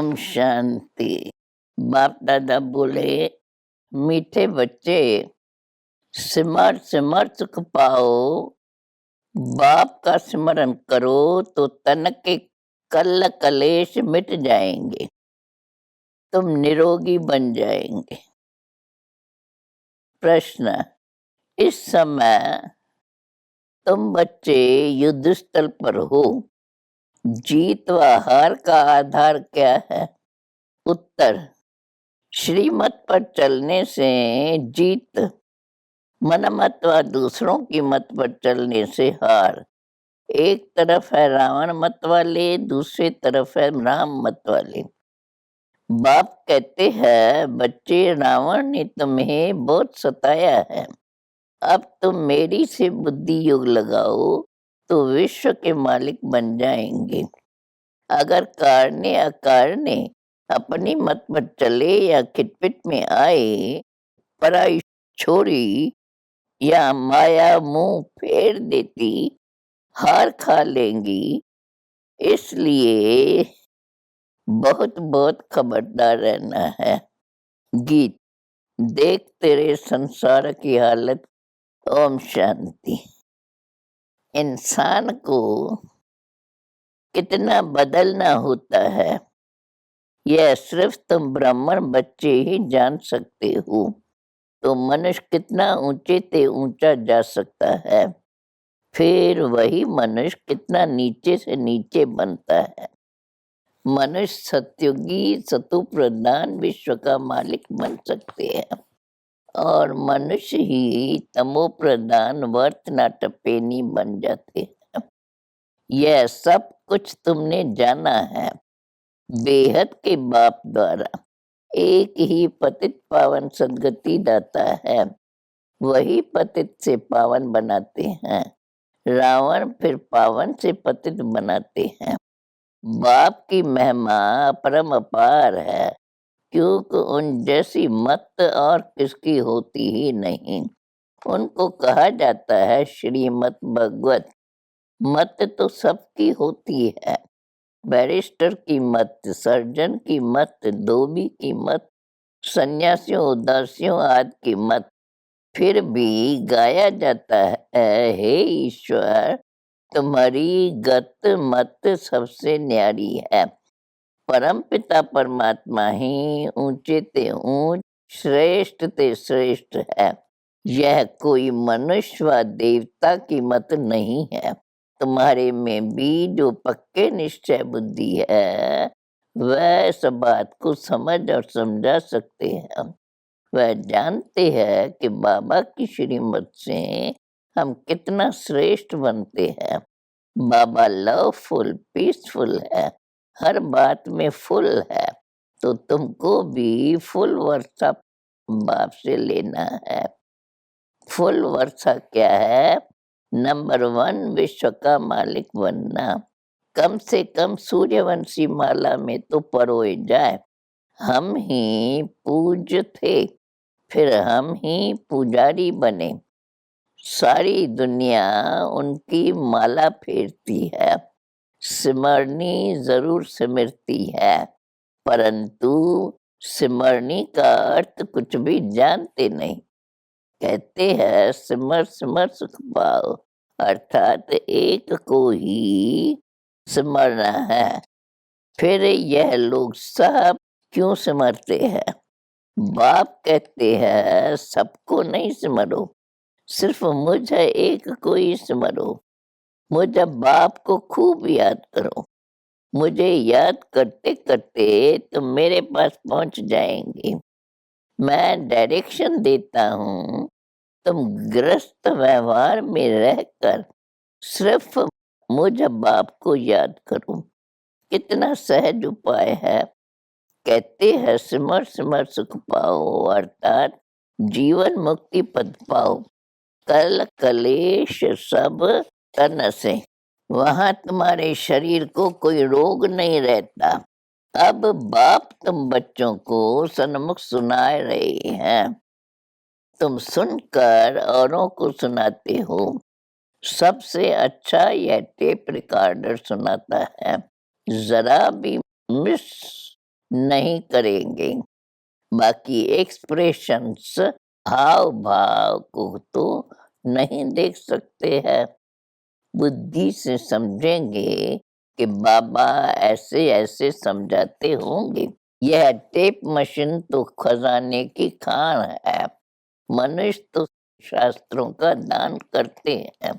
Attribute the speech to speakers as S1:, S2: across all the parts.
S1: ओम शांति। बाप दादा बोले, मीठे बच्चे, सिमर सिमर सुख पाओ। बाप का स्मरण करो तो तन के कल कलेश मिट जाएंगे, तुम निरोगी बन जाएंगे। प्रश्न, इस समय तुम बच्चे युद्ध स्थल पर हो, जीत व हार का आधार क्या है? उत्तर, श्रीमत पर चलने से जीत, मनमत व दूसरों की मत पर चलने से हार। एक तरफ है रावण मत वाले, दूसरी तरफ है राम मत वाले। बाप कहते हैं, बच्चे रावण ने तुम्हें बहुत सताया है, अब तुम मेरी से बुद्धि योग लगाओ तो विश्व के मालिक बन जाएंगे। अगर कारणे अकारणे अपनी मत पर चले या खिटपिट में आए, पराई छोरी या माया मुंह फेर देती, हार खा लेंगी। इसलिए बहुत बहुत खबरदार रहना है। गीत, देख तेरे संसार की हालत। ओम शांति। इंसान को कितना बदलना होता है, यह सिर्फ तुम ब्राह्मण बच्चे ही जान सकते हो। तो मनुष्य कितना ऊंचे से ऊंचा जा सकता है, फिर वही मनुष्य कितना नीचे से नीचे बनता है। मनुष्य सत्युगी सतु प्रधान विश्व का मालिक बन सकते हैं, और मनुष्य ही तमो प्रधान वर्त नाटपेनी बन जाते हैं। यह सब कुछ तुमने जाना है बेहद के बाप द्वारा। एक ही पतित पावन सदगति दाता है, वही पतित से पावन बनाते हैं। रावण फिर पावन से पतित बनाते हैं। बाप की महिमा परम अपार है, क्योंकि उन जैसी मत और किसकी होती ही नहीं। उनको कहा जाता है श्रीमत भगवत। मत तो सबकी होती है, बैरिस्टर की मत, सर्जन की मत, धोबी की मत, सन्यासियों उदासियों आदि की मत। फिर भी गाया जाता है, हे ईश्वर तुम्हारी गत मत सबसे न्यारी है। परम पिता परमात्मा ही ऊंचे ते ऊंच, श्रेष्ठ ते श्रेष्ठ है। यह कोई मनुष्य व देवता की मत नहीं है। तुम्हारे में भी जो पक्के निश्चय बुद्धि है, वह इस बात को समझ और समझा सकते हैं। वह जानते हैं कि बाबा की श्रीमत से हम कितना श्रेष्ठ बनते हैं। बाबा लवफुल पीसफुल है, हर बात में फुल है, तो तुमको भी फुल वर्षा बाप से लेना है। फुल वर्षा क्या है? नंबर 1, विश्व का मालिक बनना। कम से कम सूर्यवंशी माला में तो परोए जाए। हम ही पूज्य थे, फिर हम ही पुजारी बने। सारी दुनिया उनकी माला फेरती है, सिमरनी जरूर सिमरती है, परंतु सिमरनी का अर्थ कुछ भी जानते नहीं। कहते हैं सिमर सिमर सुख पाओ, अर्थात एक को ही सिमरना है। फिर यह लोग सब क्यों सिमरते हैं? बाप कहते हैं सबको नहीं सिमरो, सिर्फ मुझे एक को ही सिमरो। मुझे बाप को खूब याद करो। मुझे याद करते करते तुम मेरे पास पहुंच जाएंगे। मैं डायरेक्शन देता हूँ, तुम गृहस्थ व्यवहार में रहकर सिर्फ मुझ बाप को याद करो। कितना सहज उपाय है। कहते हैं सिमर सिमर सुख पाओ, अर्थात जीवन मुक्ति पद पाओ। कल कलेश सब तन से, वहां तुम्हारे शरीर को कोई रोग नहीं रहता। अब बाप तुम बच्चों को सन्मुख सुना रहे हैं, तुम सुनकर औरों को सुनाते हो। सबसे अच्छा यह टेप रिकॉर्डर सुनाता है। जरा भी मिस नहीं करेंगे। बाकी एक्सप्रेशंस, हाव भाव को तो नहीं देख सकते हैं। बुद्धि से समझेंगे कि बाबा ऐसे ऐसे समझाते होंगे। यह टेप मशीन तो खजाने की खान है। मनुष्य तो शास्त्रों का दान करते हैं,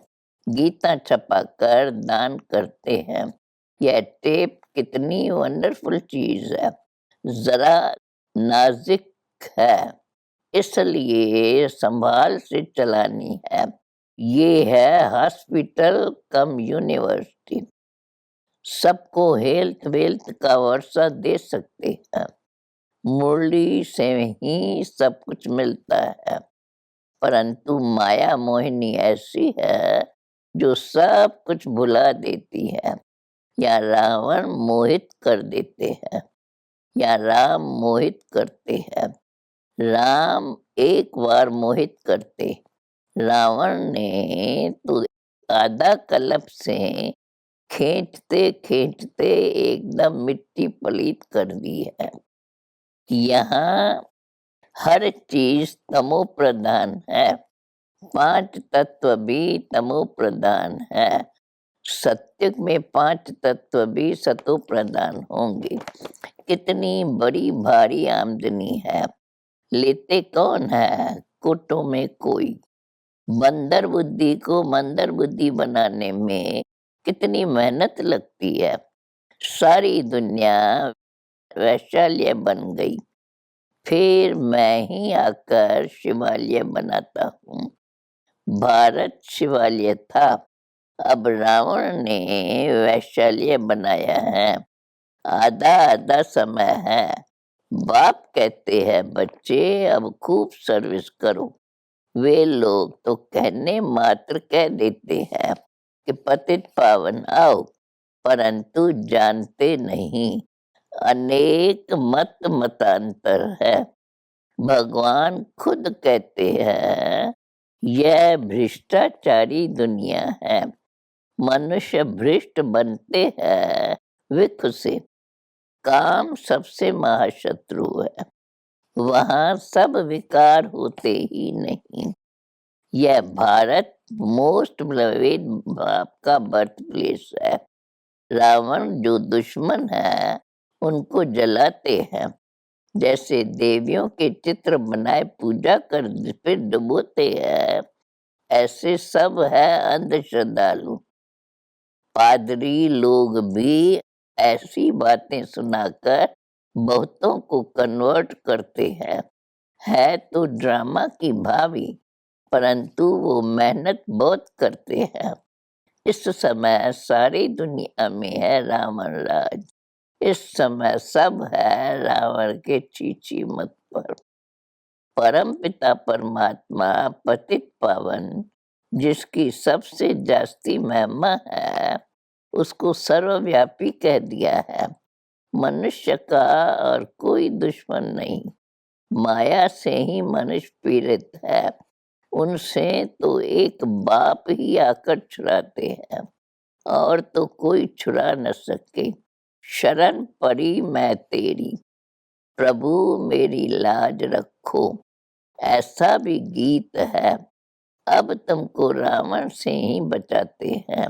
S1: गीता छपाकर दान करते हैं। यह टेप कितनी वंडरफुल चीज है, जरा नाजुक है, इसलिए संभाल से चलानी है। ये है हॉस्पिटल कम यूनिवर्सिटी, सबको हेल्थ वेल्थ का वर्षा दे सकते हैं। मुरली से ही सब कुछ मिलता है, परंतु माया मोहिनी ऐसी है जो सब कुछ भुला देती है। या रावण मोहित कर देते हैं, या राम मोहित करते हैं। राम एक बार मोहित करते, रावण ने तो आधा कलप से खींचते खींचते एकदम मिट्टी पलीत कर दी है। यहाँ हर चीज तमो प्रधान है, पांच तत्व भी तमो प्रधान है। सत्युग में पांच तत्व भी सतो प्रधान होंगे। कितनी बड़ी भारी आमदनी है, लेते कौन है? कोटों में कोई। बंदर बुद्धि को मंदर बुद्धि बनाने में कितनी मेहनत लगती है। सारी दुनिया वैशाल्य बन गई, फिर मैं ही आकर शिवालय बनाता हूँ। भारत शिवालय था, अब रावण ने वैशाल्य बनाया है। आधा आधा समय है। बाप कहते हैं बच्चे अब खूब सर्विस करो। वे लोग तो कहने मात्र कह देते हैं कि पतित पावन आओ, परंतु जानते नहीं अनेक मत मतांतर है। भगवान खुद कहते हैं यह भ्रष्टाचारी दुनिया है। मनुष्य भ्रष्ट बनते हैं विख से। काम सबसे महाशत्रु है, वहां सब विकार होते ही नहीं। यह भारत मोस्ट बिलोवेड बाप का बर्थ प्लेस है। रावण जो दुश्मन है उनको जलाते हैं, जैसे देवियों के चित्र बनाए पूजा कर फिर डुबोते हैं, ऐसे सब है अंधश्रद्धालु। पादरी लोग भी ऐसी बातें सुनाकर बहुतों को कन्वर्ट करते हैं। है तो ड्रामा की भावी, परंतु वो मेहनत बहुत करते हैं। इस समय सारी दुनिया में है रावण राज। इस समय सब है रावण के चीची मत पर। परम पिता परमात्मा पतित पावन, जिसकी सबसे जास्ती महिमा है, उसको सर्वव्यापी कह दिया है। मनुष्य का और कोई दुश्मन नहीं, माया से ही मनुष्य पीड़ित है। उनसे तो एक बाप ही आकर छुड़ाते हैं, और तो कोई छुड़ा न सके। शरण पड़ी मैं तेरी, प्रभु मेरी लाज रखो, ऐसा भी गीत है। अब तुमको रावण से ही बचाते हैं।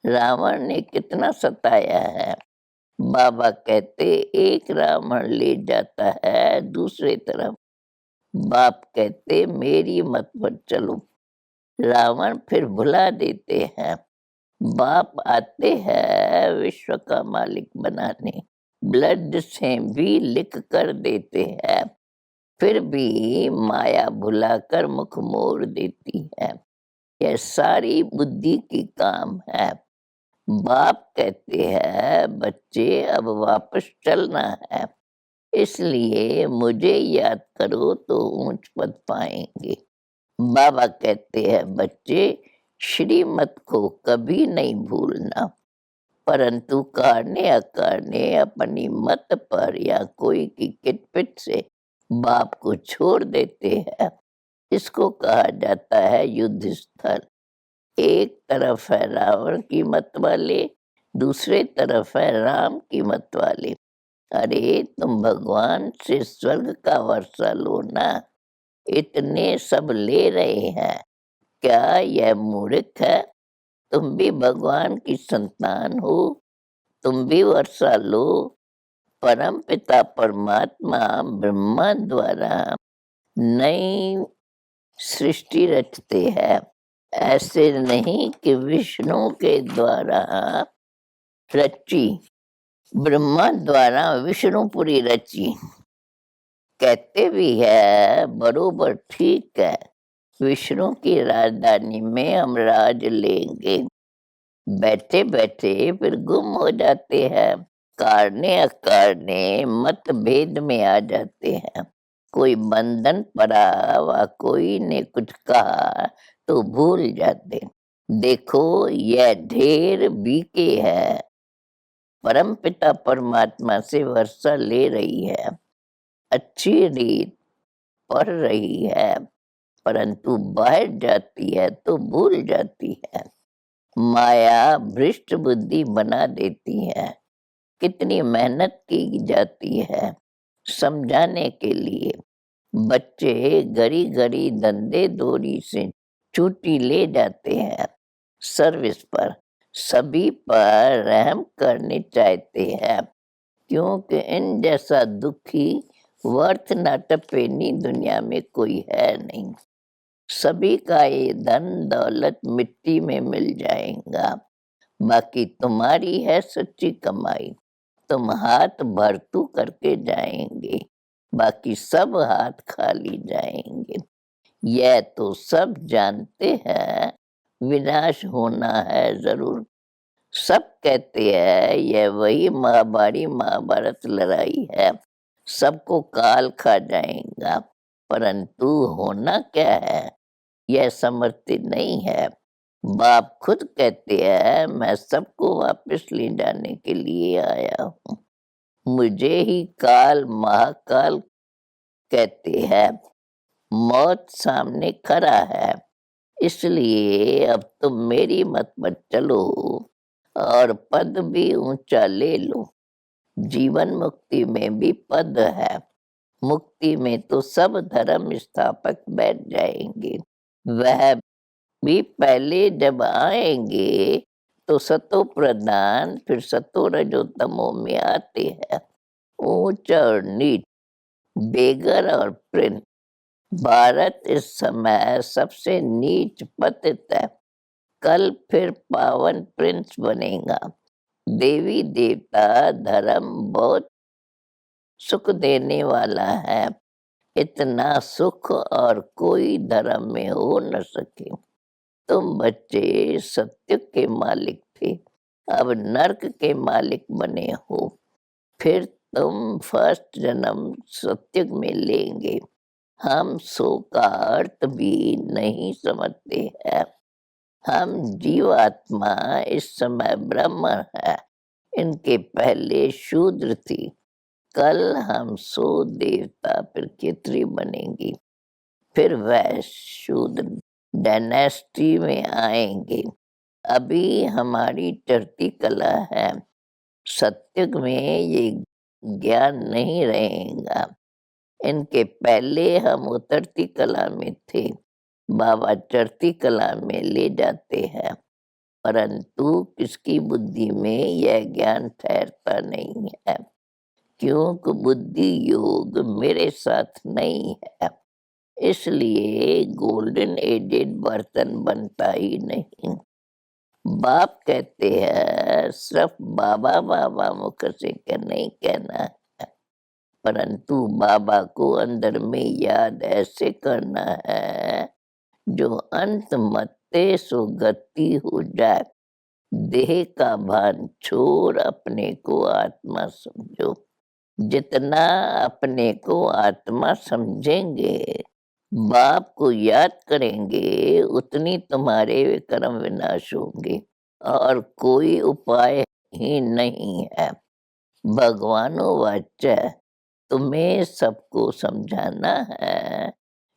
S1: रावण ने कितना सताया है। बाबा कहते एक रावण ले जाता है दूसरे तरफ। बाप कहते मेरी मत पर चलो। रावण फिर भुला देते हैं। बाप आते हैं विश्व का मालिक बनाने, ब्लड से भी लिख कर देते हैं, फिर भी माया भुलाकर मुख मोड़ देती है। यह सारी बुद्धि की काम है। बाप कहते हैं बच्चे अब वापस चलना है, इसलिए मुझे याद करो तो ऊंच पद पाएंगे। बाबा कहते हैं बच्चे श्रीमत को कभी नहीं भूलना, परंतु कारणे अकारणे अपनी मत पर या कोई की किटपिट से बाप को छोड़ देते हैं। इसको कहा जाता है युद्ध स्थल। एक तरफ है रावण की मत वाले, दूसरे तरफ है राम की मत वाले। अरे तुम भगवान से स्वर्ग का वर्षा लो ना, इतने सब ले रहे हैं, क्या यह मूर्ख है? तुम भी भगवान की संतान हो, तुम भी वर्षा लो। परम पिता परमात्मा ब्रह्मा द्वारा नई सृष्टि रचते हैं, ऐसे नहीं कि विष्णु के द्वारा रची, ब्रह्मा द्वारा विष्णुपुरी रची। कहते भी है बरोबर ठीक है, विष्णु की राजधानी में हम राज लेंगे। बैठे बैठे फिर गुम हो जाते हैं, कारणे अकारणे मतभेद में आ जाते हैं। कोई बंधन पड़ा व कोई ने कुछ कहा तो भूल जाते। देखो यह ढेर बीके है, परम पिता परमात्मा से वर्षा ले रही है, अच्छी रीत पढ़ रही है, परंतु बाहर जाती है तो भूल जाती है। माया भ्रष्ट बुद्धि बना देती है। कितनी मेहनत की जाती है समझाने के लिए। बच्चे घड़ी घड़ी धंधे दोरी से छुट्टी ले जाते हैं सर्विस पर, सभी पर रहम करने चाहते हैं, क्योंकि इन जैसा दुखी वर्थ नाटपेनी दुनिया में कोई है नहीं। सभी का ये धन दौलत मिट्टी में मिल जाएगा, बाकी तुम्हारी है सच्ची कमाई, तुम हाथ भरतू करके जाएंगे, बाकी सब हाथ खाली जाएंगे। यह तो सब जानते हैं, विनाश होना है जरूर। सब कहते हैं यह वही महाभारी महाभारत लड़ाई है, सबको काल खा जाएगा, परंतु होना क्या है यह समझते नहीं है। बाप खुद कहते हैं मैं सबको वापस ले जाने के लिए आया हूँ, मुझे ही काल महाकाल कहते हैं। मौत सामने खड़ा है, इसलिए अब तुम मेरी मत पर चलो और पद भी ऊंचा ले लो। जीवन मुक्ति में भी पद है, मुक्ति में तो सब धर्म स्थापक बैठ जाएंगे। वह भी पहले जब आएंगे तो सतो प्रधान फिर सतो रजो तमो में आते हैं, ऊंच और नीच, बेगर और प्रिंस। भारत इस समय सबसे नीच पतित है, कल फिर पावन प्रिंस बनेगा। देवी देवता धर्म बहुत सुख देने वाला है, इतना सुख और कोई धर्म में हो न सके। तुम बच्चे सत्य के मालिक थे, अब नरक के मालिक बने हो, फिर तुम फर्स्ट जन्म सत्युग में लेंगे। हम सो का अर्थ भी नहीं समझते हैं। हम जीवात्मा इस समय ब्रह्म है, इनके पहले शूद्र थी, कल हम सो देवता फिर खितरी बनेंगी, फिर वह शूद्र डायनेस्टी में आएंगे। अभी हमारी चढ़ती कला है, सत्युग में ये ज्ञान नहीं रहेगा। इनके पहले हम उतरती कला में थे, बाबा चढ़ती कला में ले जाते हैं, परंतु किसकी बुद्धि में यह ज्ञान ठहरता नहीं है, क्योंकि बुद्धि योग मेरे साथ नहीं है, इसलिए गोल्डन एजेड बर्तन बनता ही नहीं। बाप कहते हैं सिर्फ बाबा बाबा मुख से नहीं कहना है, परंतु बाबा को अंदर में याद ऐसे करना है जो अंत मत्ते सो गति हो जाए। देह का भान छोड़ अपने को आत्मा समझो। जितना अपने को आत्मा समझेंगे, बाप को याद करेंगे, उतनी तुम्हारे कर्म विनाश होंगे और कोई उपाय ही नहीं है। भगवानो वाचा तुम्हें सबको समझाना है,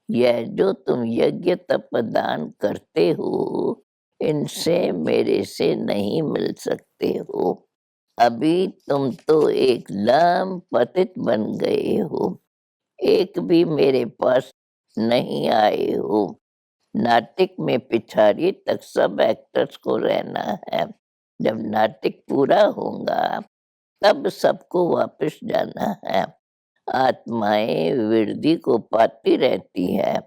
S1: यह जो तुम यज्ञ तप दान करते हो, इनसे मेरे से नहीं मिल सकते हो। अभी तुम तो एकदम पतित बन गए हो, एक भी मेरे पास नहीं आए हो। नाटक में पिछाड़ी तक सब एक्टर्स को रहना है। जब नाटक पूरा होगा तब सबको वापस जाना है। आत्माएं वृद्धि को पाती रहती है,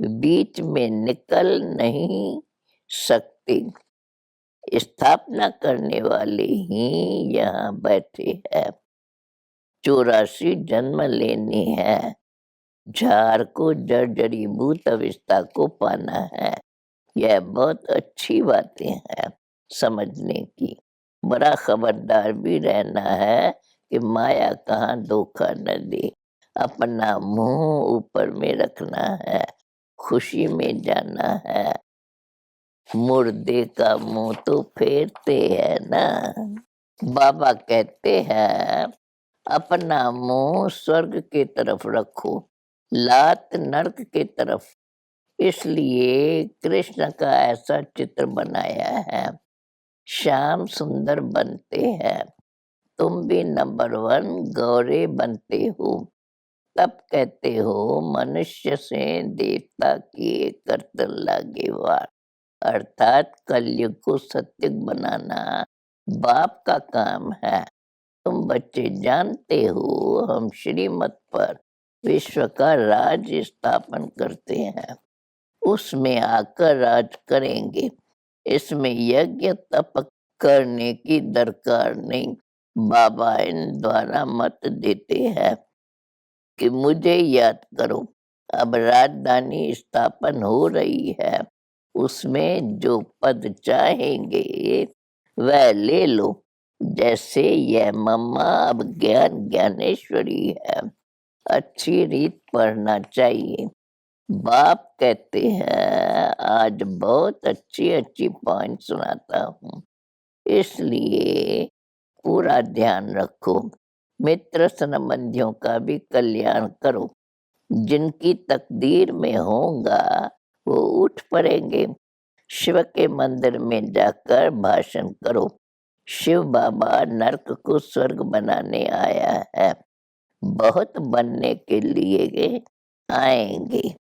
S1: बीच में निकल नहीं सकती। स्थापना करने वाले ही यहाँ बैठे हैं। 84 जन्म लेने हैं, झाड़ को जड़-जड़ीबूट अवस्था को पाना है। यह बहुत अच्छी बातें हैं समझने की। बड़ा खबरदार भी रहना है कि माया कहाँ धोखा न दे। अपना मुँह ऊपर में रखना है, खुशी में जाना है। मुर्दे का मुँह तो फेरते हैं ना। बाबा कहते हैं अपना मुँह स्वर्ग की तरफ रखो, लात नर्क की तरफ। इसलिए कृष्ण का ऐसा चित्र बनाया है। श्याम सुंदर बनते हैं, तुम भी नंबर 1 गौरे बनते हो। तब कहते हो मनुष्य से देवता की करतन लागे वार। अर्थात कलयुग को सत्युग बनाना बाप का काम है। तुम बच्चे जानते हो हम श्रीमत पर विश्व का राज स्थापन करते हैं, उसमें आकर राज करेंगे। इसमें यज्ञ तप करने की दरकार नहीं। बाबा इन द्वारा मत देते हैं कि मुझे याद करो। अब राजधानी स्थापन हो रही है, उसमें जो पद चाहेंगे वह ले लो। जैसे यह मम्मा अब ज्ञान ज्ञानेश्वरी है, अच्छी रीत पढ़ना चाहिए। बाप कहते हैं आज बहुत अच्छी अच्छी पॉइंट सुनाता हूँ, इसलिए पूरा ध्यान रखो। मित्र संबंधियों का भी कल्याण करो। जिनकी तकदीर में होगा वो उठ पड़ेंगे। शिव के मंदिर में जाकर भाषण करो। शिव बाबा नरक को स्वर्ग बनाने आया है, बहुत बनने के लिए आएंगे।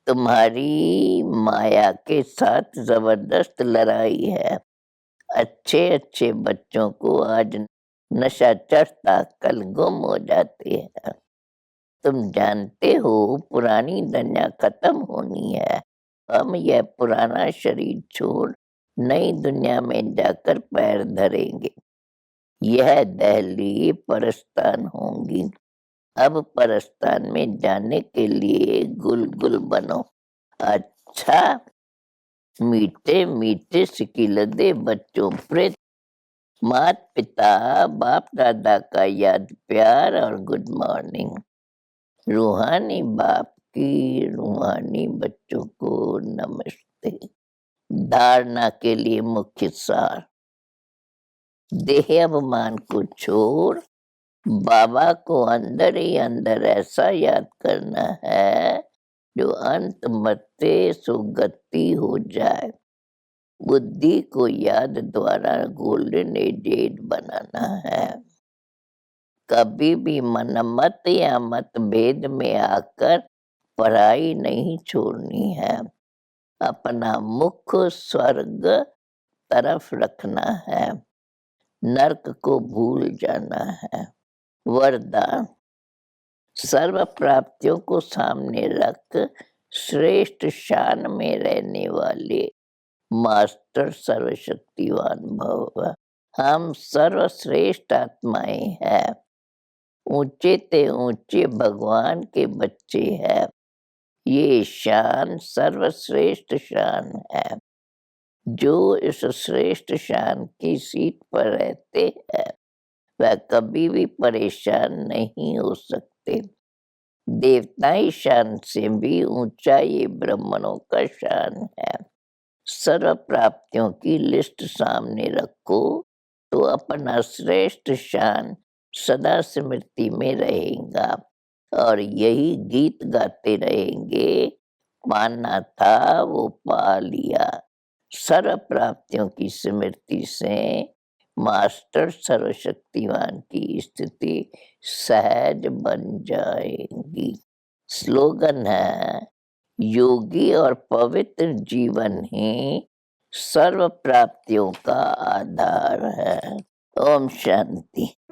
S1: तुम्हारी माया के साथ जबरदस्त लड़ाई है। अच्छे अच्छे बच्चों को आज नशा चढ़ता, कल गुम हो जाते हैं। तुम जानते हो पुरानी दुनिया खत्म होनी है। हम यह पुराना शरीर छोड़ नई दुनिया में जाकर पैर धरेंगे। यह दहली परस्तान होंगी। अब परस्तान में जाने के लिए गुल बनो। अच्छा, मीठे मीठे सिकिलदे बच्चों प्रेत, मात पिता बाप दादा का याद प्यार और गुड मॉर्निंग। रूहानी बाप की रूहानी बच्चों को नमस्ते। धारणा के लिए मुख्य सार, देह अभिमान को छोड़ बाबा को अंदर ही अंदर ऐसा याद करना है जो अंत मते सुगति हो जाए। बुद्धि को याद द्वारा गोल्डन एजेड बनाना है। कभी भी मनमत या मतभेद में आकर पढ़ाई नहीं छोड़नी है। अपना मुख स्वर्ग तरफ रखना है, नरक को भूल जाना है। वरदान, सर्व प्राप्तियों को सामने रख श्रेष्ठ शान में रहने वाले मास्टर सर्वशक्तिवान भव। हम सर्वश्रेष्ठ आत्माएं हैं, ऊंचे ते ऊंचे भगवान के बच्चे हैं। ये शान सर्वश्रेष्ठ शान है। जो इस श्रेष्ठ शान की सीट पर रहते हैं वह कभी भी परेशान नहीं हो सकते। देवताई शान से भी ऊंचा ये ब्राह्मणों का शान है। सर्व प्राप्तियों की लिस्ट सामने रखो तो अपना श्रेष्ठ शान सदा स्मृति में रहेगा और यही गीत गाते रहेंगे, पाना था वो पा लिया। सर्व प्राप्तियों की स्मृति से मास्टर सर्वशक्तिमान की स्थिति सहज बन जाएगी। स्लोगन है, योगी और पवित्र जीवन ही सर्व प्राप्तियों का आधार है। ओम शांति।